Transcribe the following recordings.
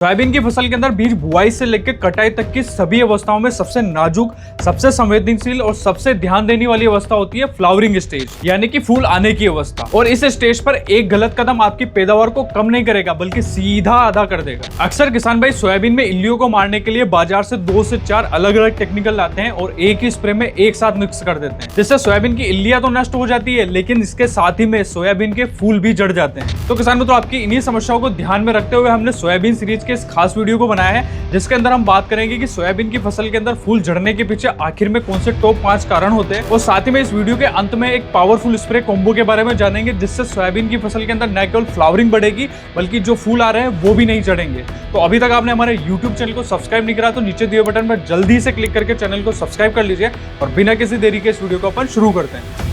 Soybean की फसल के अंदर बीज बुआई से लेकर कटाई तक की सभी अवस्थाओं में सबसे नाजुक, सबसे संवेदनशील और सबसे ध्यान देने वाली अवस्था होती है फ्लावरिंग स्टेज, यानी कि फूल आने की अवस्था। और इस स्टेज पर एक गलत कदम आपकी पैदावार को कम नहीं करेगा बल्कि सीधा आधा कर देगा। अक्सर किसान भाई सोयाबीन में इल्लियों को मारने के लिए बाजार से 2 से 4 अलग अलग टेक्निकल लाते हैं और एक ही स्प्रे में एक साथ मिक्स कर देते हैं, जिससे सोयाबीन की इल्लियां तो नष्ट हो जाती है, लेकिन इसके साथ ही में सोयाबीन के फूल भी जड़ जाते हैं। तो किसान मित्रों, आपकी इन्हीं समस्याओं को ध्यान में रखते हुए हमने सोयाबीन सीरीज के इस खास वीडियो को बनाया है, जिसके अंदर हम बात करेंगे कि सोयाबीन की फसल के अंदर फूल झड़ने के पीछे आखिर में कौन से टॉप 5 कारण होते हैं। और साथ ही में इस वीडियो के अंत में एक पावरफुल स्प्रे कॉम्बो के बारे में जानेंगे, जिससे सोयाबीन की फसल के अंदर न केवल फ्लावरिंग बढ़ेगी बल्कि जो फूल आ रहे हैं वो भी नहीं झड़ेंगे। तो अभी तक आपने हमारे YouTube चैनल को सब्सक्राइब नहीं करा तो नीचे दिए बटन पर जल्दी से क्लिक करके चैनल को सब्सक्राइब कर लीजिए और बिना किसी देरी के इस वीडियो को अपन शुरू करते हैं।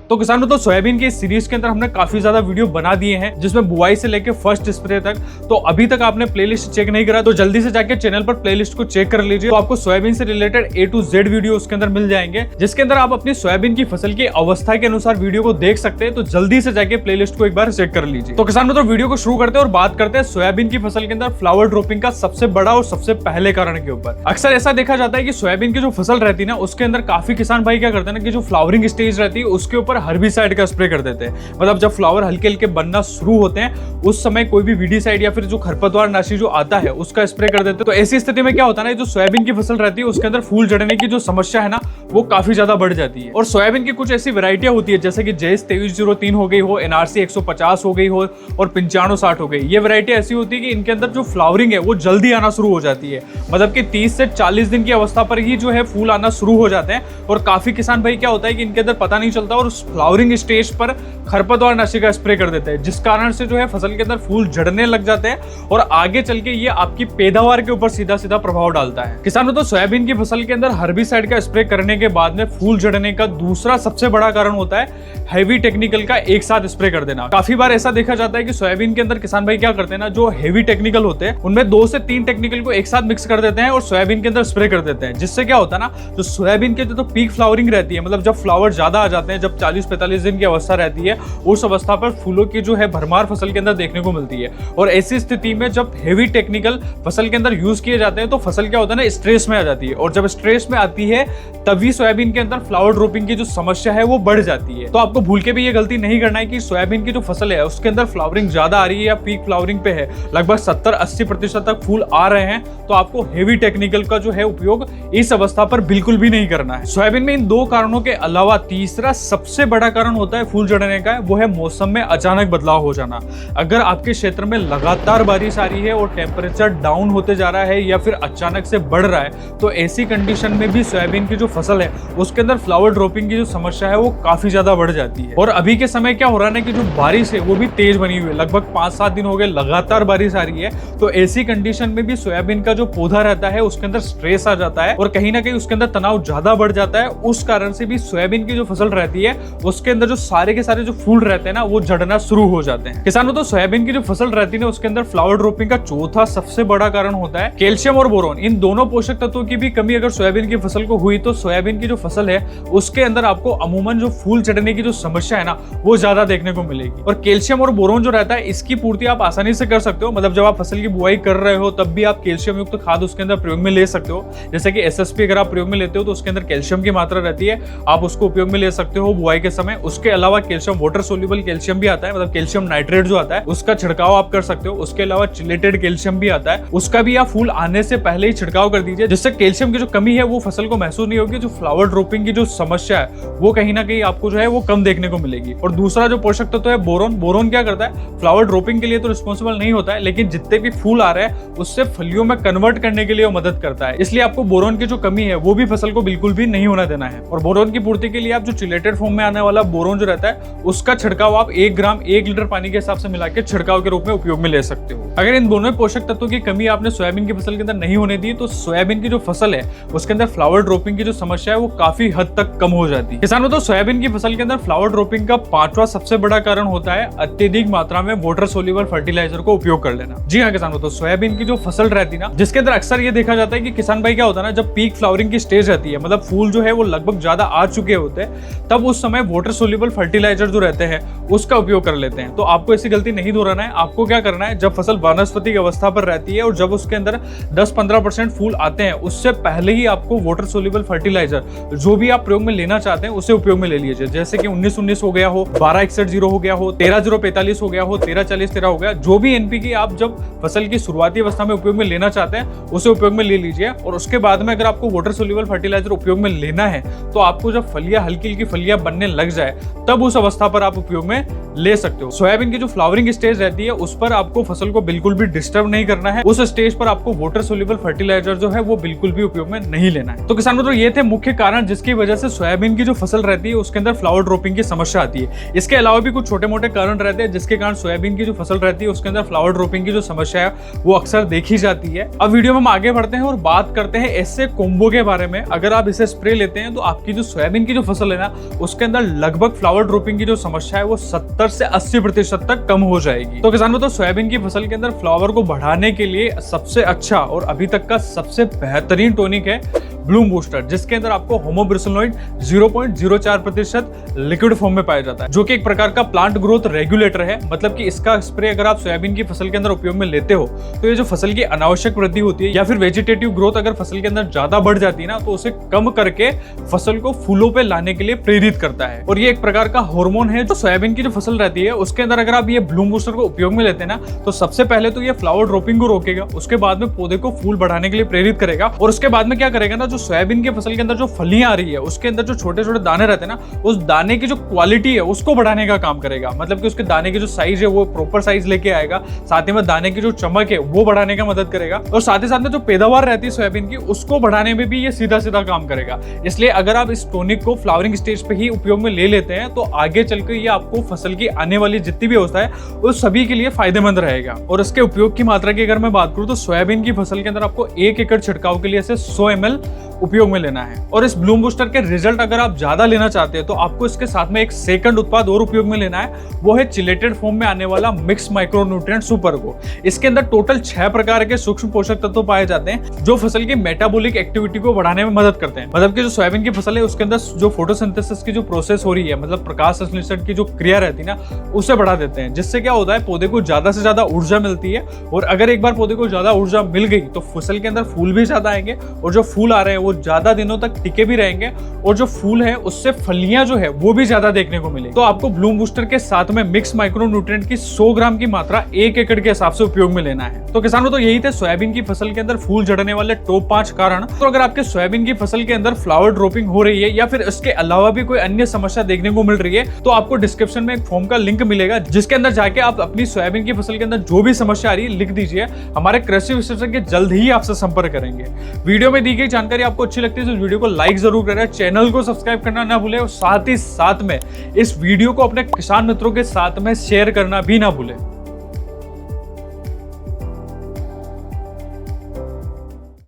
तो किसानों, तो सोयाबीन की इस सीरीज के अंदर हमने काफी ज्यादा वीडियो बना दिए हैं, जिसमें बुआई से लेकर फर्स्ट स्प्रे तक। तो अभी तक आपने प्लेलिस्ट चेक नहीं करा तो जल्दी से जाके चैनल पर प्लेलिस्ट को चेक कर लीजिए। तो आपको सोयाबीन से related A to Z video उसके अंदर मिल जाएंगे, जिसके अंदर आप अपनी सोयाबीन की फसल की अवस्था के अनुसार वीडियो को देख सकते हैं। तो जल्दी से जाके प्लेलिस्ट को एक बार चेक कर लीजिए। तो किसानों, तो वीडियो को शुरू करते हैं और बात करते हैं सोयाबीन की फसल के अंदर फ्लावर ड्रॉपिंग का सबसे बड़ा और सबसे पहले कारण के ऊपर। अक्सर ऐसा देखा जाता है कि सोयाबीन की जो फसल रहती है ना, उसके अंदर काफी किसान भाई क्या करते हैं ना, कि जो फ्लावरिंग स्टेज रहती है उसके ऊपर हर्बिसाइड का कर देते हैं। मतलब जब फ्लावर हल्के हल्के बनना शुरू होते हैं उस समय कोई भी वीडीसाइड या फिर जो खरपतवार नाशी जो आता है उसका स्प्रे कर देते हैं। तो ऐसी स्थिति में क्या होता है ना, जो सोयाबीन की फसल रहती है उसके अंदर फूल झड़ने की जो समस्या है ना, वो काफी ज्यादा बढ़ जाती है। और सोयाबीन की कुछ ऐसी वैरायटियां होती है, जैसे कि JS 2303 हो गई हो, NRC 150 हो गई हो और 9560 हो गई। ये वैरायटी ऐसी होती है कि इनके अंदर जो फ्लावरिंग है वो जल्दी आना शुरू हो जाती है। मतलब कि 30 से 40 दिन की अवस्था पर ही जो है फूल आना शुरू हो जाते हैं। और काफी किसान भाई क्या होता है कि इनके अंदर पता नहीं चलता और उस फ्लावरिंग स्टेज पर खरपतवार नाशी का स्प्रे कर देते हैं, जिस कारण से जो है फसल के अंदर फूल झड़ने लग जाते हैं और आगे चल के ये आपकी पैदावार के ऊपर सीधा सीधा प्रभाव डालता है। किसानों, तो सोयाबीन की फसल के अंदर हर्बिसाइड का स्प्रे करने के बाद में फूल झड़ने का दूसरा सबसे बड़ा कारण होता है हेवी टेक्निकल का एक साथ स्प्रे कर देना। काफी बार ऐसा देखा जाता है कि सोयाबीन के अंदर किसान भाई क्या करते हैं ना, जो हेवी टेक्निकल होते हैं उनमें 2 से 3 टेक्निकल को एक साथ मिक्स कर देते हैं और सोयाबीन के अंदर स्प्रे कर देते हैं, जिससे क्या होता है ना, जो सोयाबीन के जो पीक फ्लावरिंग रहती है, मतलब जब फ्लावर ज्यादा आ जाते हैं, जब 40-45 दिन की अवस्था रहती है, उस अवस्था पर फूलों की जो है भरमार फसल के अंदर देखने को मिलती है। और ऐसी स्थिति में जब हेवी टेक्निकल फसल के अंदर यूज किए जाते हैं तो फसल क्या होता है ना, स्ट्रेस में आ जाती है। और जब स्ट्रेस में आती है तभी सोयाबीन के अंदर फ्लावर ड्रॉपिंग की जो समस्या है वो बढ़ जाती है। तो आपको भूल के भी ये गलती नहीं करना है कि सोयाबीन की जो फसल है उसके अंदर फ्लावरिंग ज्यादा आ रही है या पीक फ्लावरिंग पे है, लगभग 70-80% तक फूल आ रहे हैं, तो आपको हेवी टेक्निकल का जो है उपयोग इस अवस्था पर बिल्कुल भी नहीं करना है। सोयाबीन में इन 2 कारणों के अलावा तीसरा सबसे बड़ा कारण होता है फूल झड़ने का, वो है मौसम में अचानक बदलाव हो जाना। अगर आपके क्षेत्र में लगातार बारिश आ रही है और टेम्परेचर डाउन होते जा रहा है या फिर अचानक से बढ़ रहा है, तो ऐसी कंडीशन में भी सोयाबीन की जो फसल है उसके अंदर फ्लावर ड्रॉपिंग की जो समस्या है वो काफी ज्यादा बढ़ जाती है। और अभी के समय क्या हो रहा है ना, कि जो बारिश है वो भी तेज बनी हुई है, लगभग 5-7 दिन हो गए लगातार बारिश आ रही है। तो ऐसी कंडीशन में भी सोयाबीन का जो पौधा रहता है उसके अंदर स्ट्रेस आ जाता है और कहीं ना कहीं उसके अंदर तनाव ज्यादा बढ़ जाता है। उस कारण से भी सोयाबीन की जो फसल रहती है उसके अंदर जो सारे के सारे जो फूल रहते हैं ना वो झड़ना शुरू हो जाते हैं। किसानों, तो सोयाबीन की जो फसल रहती है उसके अंदर फ्लावर ड्रॉपिंग का चौथा सबसे बड़ा कारण होता है कैल्शियम और बोरोन। इन दोनों पोषक तत्वों की भी कमी अगर सोयाबीन की फसल को हुई तो सोयाबीन की जो फसल है उसके अंदर आपको अमूमन जो फूल चढ़ने की जो समस्या है ना वो ज्यादा देखने को मिलेगी। और कैल्शियम और बोरोन जो रहता है इसकी पूर्ति आप आसानी से कर सकते हो। मतलब जब आप फसल की बुआई कर रहे हो तब भी आप कैल्शियम युक्त खाद उसके अंदर प्रयोग में ले सकते हो, जैसे कि SSP अगर आप प्रयोग में लेते हो तो उसके अंदर कैल्शियम की मात्रा रहती है, आप उसको उपयोग में ले सकते हो बुआई के समय। उसके अलावा कैल्शियम वाटर सोल्यूबल कैल्शियम भी आता है, मतलब कैल्शियम नाइट्रेट जो आता है उसका छिड़काव आप कर सकते हो। उसके अलावा चिलेटेड कैल्शियम भी आता है, उसका भी आप फूल आने से पहले ही छिड़काव कर दीजिए, जिससे कैल्शियम की जो कमी है वो फसल को महसूस नहीं होगी। जो फ्लावर ड्रॉपिंग की जो समस्या है वो कहीं ना कहीं आपको जो है वो कम देखने को मिलेगी। और दूसरा जो पोषक तत्व है बोरोन, बोरोन क्या करता है, फ्लावर ड्रॉपिंग के लिए तो रिस्पॉन्सिबल नहीं होता है, लेकिन जितने भी फूल आ रहे हैं उससे फलियों में कन्वर्ट करने के लिए वो मदद करता है। इसलिए आपको बोरोन की जो कमी है वो भी फसल को बिल्कुल भी नहीं होना देना है। और बोरोन की पूर्ति के लिए आप जो चिलेटेड फॉर्म में आने वाला बोरोन जो रहता है उसका छिड़काव आप 1 ग्राम 1 लीटर पानी के हिसाब से मिला के छिड़काव के रूप में उपयोग में ले सकते हो। अगर इन दोनों पोषक तत्वों की कमी आपने सोयाबीन की फसल के अंदर नहीं होने दी तो सोयाबीन की जो फसल है उसके अंदर फ्लावर ड्रॉपिंग की जो समस्या है वो काफी हद तक कम हो जाती है। किसानों, तो सोयाबीन की फसल के अंदर फ्लावर ड्रॉपिंग का 5वां सबसे बड़ा कारण होता है अत्यधिक मात्रा में वाटर सोल्यूबल फर्टिलाइजर को उपयोग कर लेना। जी हाँ किसानों, तो सोयाबीन की जो फसल रहती है ना जिसके अंदर अक्सर ये देखा जाता है कि किसान भाई क्या होता है ना, जब पीक फ्लावरिंग की स्टेज रहती है, मतलब फूल जो है वो लगभग ज्यादा आ चुके होते हैं, तब उस समय वाटर सोल्यूबल फर्टिलाइजर जो रहते हैं उसका उपयोग कर लेते हैं। तो आपको ऐसी गलती नहीं दोहराना है। आपको क्या करना है, जब फसल वनस्पति की अवस्था पर रहती है और जब उसके अंदर 10-15% फूल आते हैं, उससे पहले ही आपको वाटर सोल्यूबल फर्टिलाइजर जो भी आप प्रयोग में लेना चाहते हैं उसे उपयोग में ले लीजिए। जैसे कि 19-19 हो गया हो, 12-61-0 हो गया हो, 13-0-45 हो गया हो, 13-40-13 हो गया, जो भी एनपीके आप जब फसल की शुरुआती अवस्था में उपयोग में लेना चाहते हैं उसे उपयोग में ले लीजिए। और उसके बाद में अगर आपको वाटर सोल्यूबल फर्टिलाइजर उपयोग में लेना है तो आपको जब फलियां हल्की फलियां बनने लग जाए तब उस अवस्था पर आप उपयोग में ले सकते हो। सोयाबीन की जो फ्लावरिंग स्टेज रहती है उस पर आपको फसल को बिल्कुल भी डिस्टर्ब नहीं करना है। उस स्टेज पर आपको वाटर सोल्यूबल फर्टिलाइजर जो है वो बिल्कुल भी उपयोग में नहीं लेना है। तो किसान मित्रों, ये थे मुख्य कारण जिसकी वजह से सोयाबीन की जो फसल रहती है उसके अंदर फ्लावर ड्रॉपिंग की समस्या आती है। इसके अलावा भी कुछ छोटे मोटे कारण रहते हैं जिसके कारण सोयाबीन की जो फसल रहती है उसके अंदर फ्लावर ड्रॉपिंग की जो समस्या है वो अक्सर देखी जाती है। अब वीडियो में हम आगे बढ़ते हैं और बात करते हैं ऐसे कोम्बो के बारे में। अगर आप इसे स्प्रे लेते हैं तो आपकी जो सोयाबीन की जो फसल है ना उसके अंदर लगभग फ्लावर ड्रॉपिंग की जो समस्या है वो 70 से 80% तक कम हो जाएगी। तो किसान मित्रों, सोयाबीन की फसल के अंदर फ्लावर को बढ़ाने के लिए सबसे अच्छा और अभी तक का सबसे बेहतरीन टॉनिक है ब्लूम बूस्टर, जिसके अंदर आपको होमोब्रिसनोइड 0.04% लिक्विड फॉर्म में पाया जाता है, जो कि एक प्रकार का प्लांट ग्रोथ रेगुलेटर है। मतलब कि इसका स्प्रे अगर आप सोयाबीन की फसल के अंदर उपयोग में लेते हो तो ये जो फसल की अनावश्यक वृद्धि होती है या फिर वेजिटेटिव ग्रोथ अगर फसल के अंदर ज्यादा बढ़ जाती है ना तो उसे कम करके फसल को फूलों पे लाने के लिए प्रेरित करता है। और ये एक प्रकार का हार्मोन है जो सोयाबीन की जो फसल रहती है उसके अंदर अगर आप ये ब्लूम बूस्टर को उपयोग में लेते हैं ना तो सबसे पहले तो ये फ्लावर ड्रॉपिंग को रोकेगा, उसके बाद में पौधे को फूल बढ़ाने के लिए प्रेरित करेगा और उसके बाद में क्या करेगा ना, जो सोयाबीन की फसल के अंदर जो फलियां आ रही है उसके अंदर जो छोटे छोटे दाने रहते हैं ना उस दाने की जो क्वालिटी है उसको बढ़ाने का काम करेगा। मतलब कि उसके दाने की जो साइज है वो प्रॉपर साइज लेके आएगा, साथ ही में दाने की जो चमक है वो बढ़ाने का मदद करेगा और साथ ही साथ में जो पैदावार रहती है सोयाबीन की उसको बढ़ाने में भी ये सीधा सीधा काम करेगा। इसलिए अगर आप इस टॉनिक को फ्लावरिंग स्टेज पे ही उपयोग में ले लेते हैं तो आगे चलकर ये आपको फसल की आने वाली जितनी भी अवस्था है उस सभी के लिए फायदेमंद रहेगा। और इसके उपयोग की मात्रा की अगर मैं बात करूं तो सोयाबीन की फसल के अंदर आपको 1 एकड़ छिड़काव के लिए इसे 100 ml उपयोग में लेना है। और इस ब्लूम बूस्टर के रिजल्ट अगर आप ज्यादा लेना चाहते हैं तो आपको इसके साथ में एक सेकंड उत्पाद और उपयोग में लेना है, वो है चिलेटेड फॉर्म में आने वाला मिक्स माइक्रोन्यूट्रिएंट सुपर को। इसके अंदर टोटल 6 प्रकार के सूक्ष्म पोषक तत्व पाए जाते हैं जो फसल की मेटाबॉलिक एक्टिविटी को बढ़ाने में मदद करते हैं। मतलब कि जो सोयाबीन की फसल है उसके अंदर जो फोटोसिंथेसिस की जो प्रोसेस हो रही है, मतलब प्रकाश संश्लेषण की जो क्रिया रहती है ना उसे बढ़ा देते हैं, जिससे क्या होता है पौधे को ज्यादा से ज्यादा ऊर्जा मिलती है। और अगर एक बार पौधे को ज्यादा ऊर्जा मिल गई तो फसल के अंदर फूल भी ज्यादा आएंगे और जो फूल आ रहे हैं वो ज्यादा दिनों तक टिके भी रहेंगे और जो फूल है उससे फलियां जो है वो भी ज्यादा देखने को मिलेगी। तो आपको ब्लूम बूस्टर के साथ में मिक्स माइक्रोन्यूट्रिएंट की 100 ग्राम की मात्रा 1 एकड़ के हिसाब से उपयोग में लेना है। तो किसानों, तो यही थे सोयाबीन की फसल के अंदर फूल झड़ने वाले टॉप 5 कारण। तो अगर आपके सोयाबीन की फसल के अंदर फ्लावर ड्रॉपिंग हो रही है या फिर इसके अलावा भी कोई अन्य समस्या देखने को मिल रही है तो आपको डिस्क्रिप्शन में एक फॉर्म का लिंक मिलेगा जिसके अंदर जाके आप अपनी सोयाबीन की फसल के अंदर जो भी समस्या आ रही है लिख दीजिए। हमारे कृषि विशेषज्ञ जल्द ही आपसे संपर्क करेंगे। वीडियो में दी गई जानकारी आपको अच्छी लगती है तो वीडियो को लाइक जरूर करें, चैनल को सब्सक्राइब करना ना भूलें और साथ ही साथ में इस वीडियो को अपने किसान मित्रों के साथ में शेयर करना भी ना भूलें।